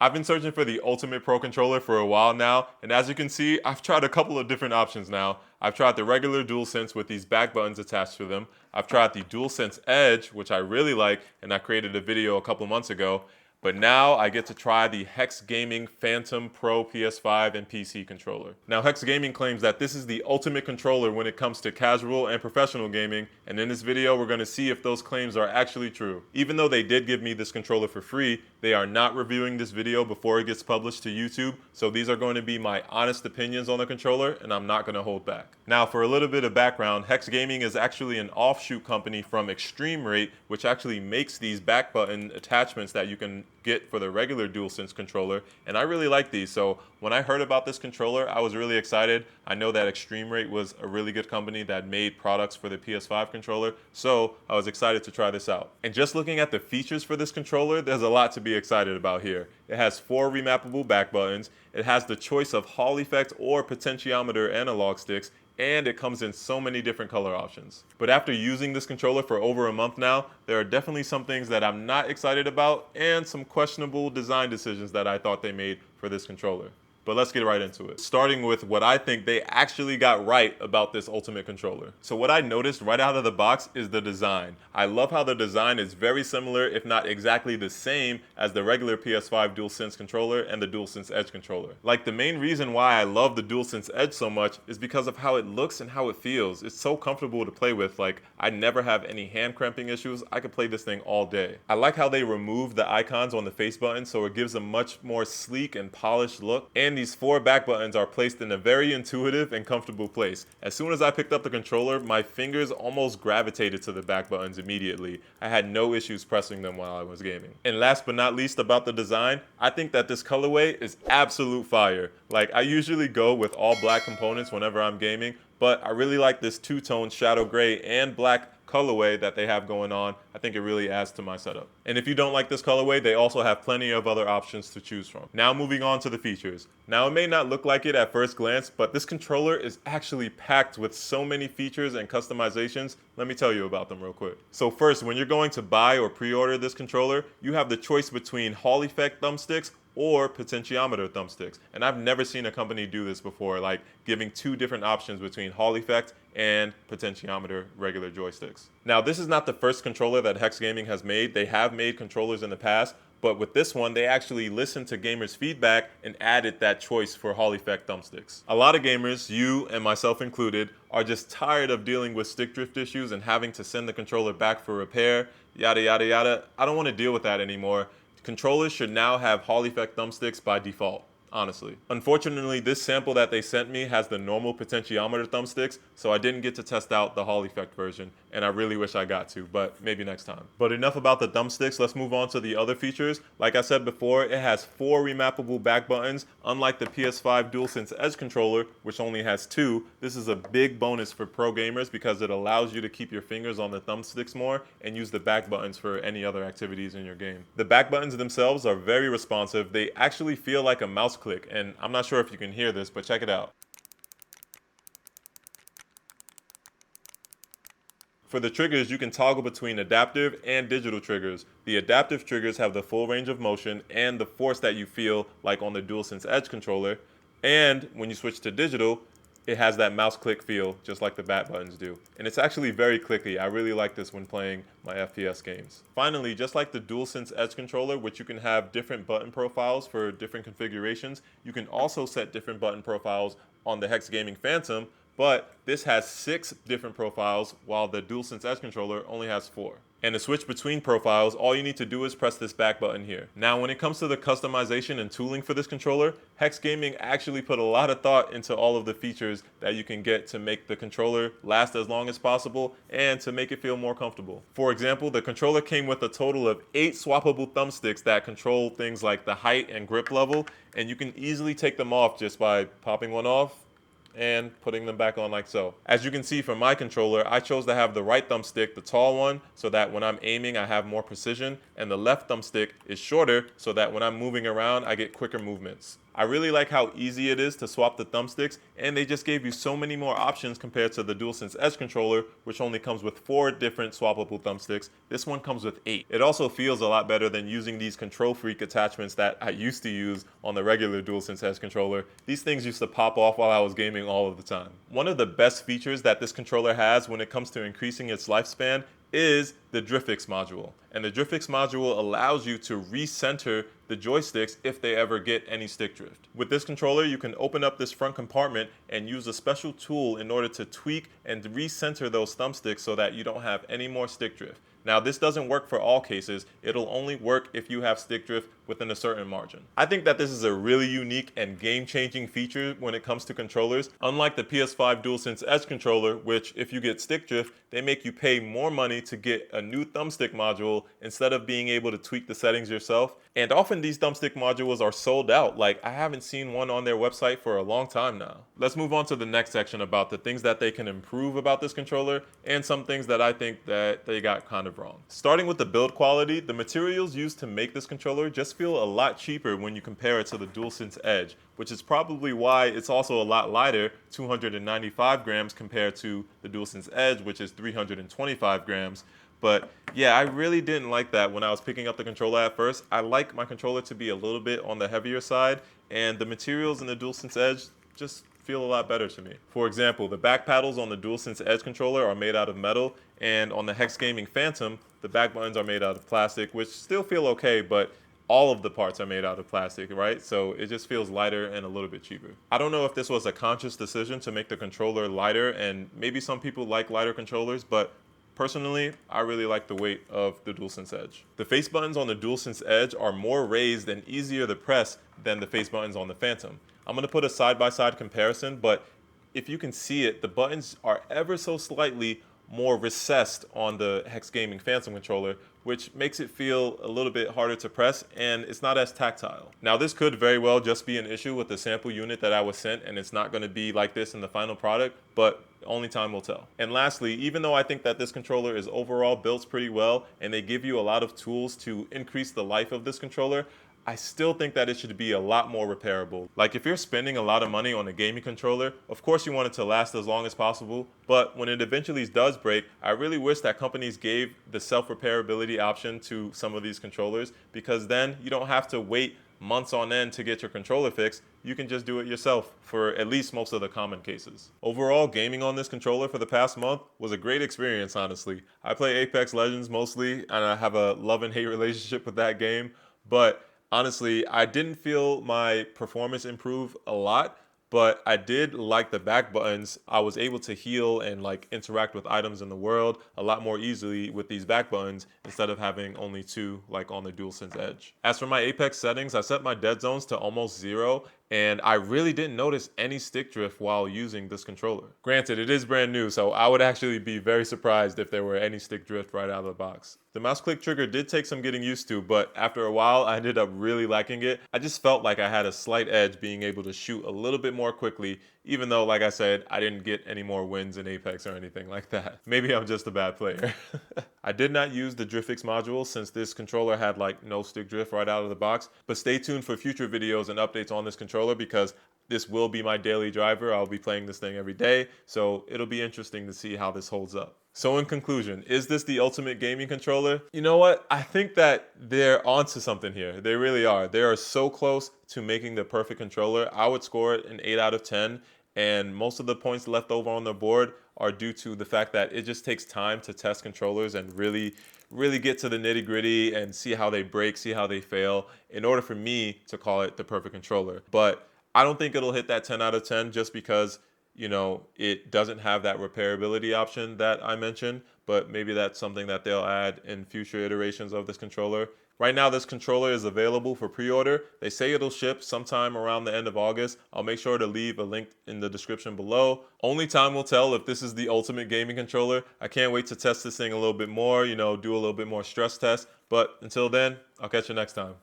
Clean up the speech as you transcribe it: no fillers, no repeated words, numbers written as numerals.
I've been searching for the Ultimate Pro controller for a while now, and as you can see, I've tried a couple of different options now. I've tried the regular DualSense with these back buttons attached to them. I've tried the DualSense Edge, which I really like, and I created a video a couple months ago. But now I get to try the HexGaming Phantom Pro PS5 and PC controller. Now HexGaming claims that this is the ultimate controller when it comes to casual and professional gaming, and in this video we're going to see if those claims are actually true. Even though they did give me this controller for free, they are not reviewing this video before it gets published to YouTube, so these are going to be my honest opinions on the controller, and I'm not going to hold back. Now for a little bit of background, HexGaming is actually an offshoot company from eXtremeRate, which actually makes these back button attachments that you can get for the regular DualSense controller, and I really like these. So when I heard about this controller, I was really excited. I know that eXtremeRate was a really good company that made products for the PS5 controller, so I was excited to try this out. And just looking at the features for this controller, there's a lot to be excited about here. It has 4 remappable back buttons, it has the choice of Hall effect or potentiometer analog sticks, and it comes in so many different color options. But after using this controller for over a month now, there are definitely some things that I'm not excited about and some questionable design decisions that I thought they made for this controller. But let's get right into it. Starting with what I think they actually got right about this Ultimate controller. So what I noticed right out of the box is the design. I love how the design is very similar, if not exactly the same, as the regular PS5 DualSense controller and the DualSense Edge controller. Like, the main reason why I love the DualSense Edge so much is because of how it looks and how it feels. It's so comfortable to play with. Like, I never have any hand cramping issues. I could play this thing all day. I like how they removed the icons on the face button, so it gives a much more sleek and polished look. And these 4 back buttons are placed in a very intuitive and comfortable place. As soon as I picked up the controller, my fingers almost gravitated to the back buttons immediately. I had no issues pressing them while I was gaming. And last but not least about the design, I think that this colorway is absolute fire. Like, I usually go with all black components whenever I'm gaming, but I really like this two-tone shadow gray and black colorway that they have going on. I think it really adds to my setup. And if you don't like this colorway, they also have plenty of other options to choose from. Now moving on to the features. Now it may not look like it at first glance, but this controller is actually packed with so many features and customizations. Let me tell you about them real quick. So first, when you're going to buy or pre-order this controller, you have the choice between Hall effect thumbsticks or potentiometer thumbsticks. And I've never seen a company do this before, like giving 2 different options between Hall effect and potentiometer regular joysticks. Now, this is not the first controller that HexGaming has made. They have made controllers in the past, but with this one, they actually listened to gamers' feedback and added that choice for Hall effect thumbsticks. A lot of gamers, you and myself included, are just tired of dealing with stick drift issues and having to send the controller back for repair, yada yada yada. I don't want to deal with that anymore. Controllers should now have Hall effect thumbsticks by default, honestly. Unfortunately, this sample that they sent me has the normal potentiometer thumbsticks, so I didn't get to test out the Hall effect version, and I really wish I got to, but maybe next time. But enough about the thumbsticks, let's move on to the other features. Like I said before, it has 4 remappable back buttons, unlike the PS5 DualSense Edge controller, which only has 2. This is a big bonus for pro gamers because it allows you to keep your fingers on the thumbsticks more and use the back buttons for any other activities in your game. The back buttons themselves are very responsive. They actually feel like a mouse click, and I'm not sure if you can hear this, but check it out. For the triggers, you can toggle between adaptive and digital triggers. The adaptive triggers have the full range of motion and the force that you feel like on the DualSense Edge controller. And when you switch to digital, it has that mouse click feel just like the back buttons do. And it's actually very clicky. I really like this when playing my FPS games. Finally, just like the DualSense Edge controller, which you can have different button profiles for different configurations, you can also set different button profiles on the HexGaming Phantom, but this has 6 different profiles while the DualSense Edge controller only has 4. And to switch between profiles, all you need to do is press this back button here. Now, when it comes to the customization and tooling for this controller, HexGaming actually put a lot of thought into all of the features that you can get to make the controller last as long as possible and to make it feel more comfortable. For example, the controller came with a total of 8 swappable thumbsticks that control things like the height and grip level, and you can easily take them off just by popping one off and putting them back on like so. As you can see from my controller, I chose to have the right thumbstick, the tall one, so that when I'm aiming I have more precision, and the left thumbstick is shorter so that when I'm moving around I get quicker movements. I really like how easy it is to swap the thumbsticks, and they just gave you so many more options compared to the DualSense Edge controller, which only comes with 4 different swappable thumbsticks. This one comes with 8. It also feels a lot better than using these Control Freak attachments that I used to use on the regular DualSense Edge controller. These things used to pop off while I was gaming all of the time. One of the best features that this controller has when it comes to increasing its lifespan is the DriftX module. And the DriftX module allows you to recenter the joysticks if they ever get any stick drift. With this controller, you can open up this front compartment and use a special tool in order to tweak and recenter those thumbsticks so that you don't have any more stick drift. Now, this doesn't work for all cases. It'll only work if you have stick drift within a certain margin. I think that this is a really unique and game-changing feature when it comes to controllers. Unlike the PS5 DualSense Edge controller, which if you get stick drift, they make you pay more money to get a new thumbstick module instead of being able to tweak the settings yourself. And often these thumbstick modules are sold out. Like, I haven't seen one on their website for a long time now. Let's move on to the next section about the things that they can improve about this controller and some things that I think that they got kind of wrong. Starting with the build quality, the materials used to make this controller just feel a lot cheaper when you compare it to the DualSense Edge, which is probably why it's also a lot lighter, 295 grams compared to the DualSense Edge, which is 325 grams. But yeah, I really didn't like that when I was picking up the controller at first. I like my controller to be a little bit on the heavier side, and the materials in the DualSense Edge just feel a lot better to me. For example, the back paddles on the DualSense Edge controller are made out of metal, and on the HexGaming Phantom, the back buttons are made out of plastic, which still feel okay, but all of the parts are made out of plastic, right? So it just feels lighter and a little bit cheaper. I don't know if this was a conscious decision to make the controller lighter, and maybe some people like lighter controllers, but personally, I really like the weight of the DualSense Edge. The face buttons on the DualSense Edge are more raised and easier to press than the face buttons on the Phantom. I'm gonna put a side-by-side comparison, but if you can see it, the buttons are ever so slightly more recessed on the HexGaming Phantom controller, which makes it feel a little bit harder to press, and it's not as tactile. Now, this could very well just be an issue with the sample unit that I was sent, and it's not gonna be like this in the final product, but only time will tell. And lastly, even though I think that this controller is overall built pretty well, and they give you a lot of tools to increase the life of this controller, I still think that it should be a lot more repairable. Like, if you're spending a lot of money on a gaming controller, of course you want it to last as long as possible, but when it eventually does break, I really wish that companies gave the self-repairability option to some of these controllers, because then you don't have to wait months on end to get your controller fixed. You can just do it yourself for at least most of the common cases. Overall, gaming on this controller for the past month was a great experience, honestly. I play Apex Legends mostly, and I have a love and hate relationship with that game, but honestly, I didn't feel my performance improve a lot, but I did like the back buttons. I was able to heal and like interact with items in the world a lot more easily with these back buttons instead of having only 2 like on the DualSense Edge. As for my Apex settings, I set my dead zones to almost 0, and I really didn't notice any stick drift while using this controller. Granted, it is brand new, so I would actually be very surprised if there were any stick drift right out of the box. The mouse click trigger did take some getting used to, but after a while, I ended up really liking it. I just felt like I had a slight edge being able to shoot a little bit more quickly, even though, like I said, I didn't get any more wins in Apex or anything like that. Maybe I'm just a bad player. I did not use the DriftX module since this controller had like no stick drift right out of the box, but stay tuned for future videos and updates on this controller because this will be my daily driver. I'll be playing this thing every day, so it'll be interesting to see how this holds up. So in conclusion, is this the ultimate gaming controller? You know what? I think that they're onto something here. They really are. They are so close to making the perfect controller. I would score it an 8 out of 10. And most of the points left over on the board are due to the fact that it just takes time to test controllers and really get to the nitty gritty and see how they break, see how they fail in order for me to call it the perfect controller. But I don't think it'll hit that 10 out of 10 just because, you know, it doesn't have that repairability option that I mentioned, but maybe that's something that they'll add in future iterations of this controller. Right now, this controller is available for pre-order. They say it'll ship sometime around the end of August. I'll make sure to leave a link in the description below. Only time will tell if this is the ultimate gaming controller. I can't wait to test this thing a little bit more, you know, do a little bit more stress test. But until then, I'll catch you next time.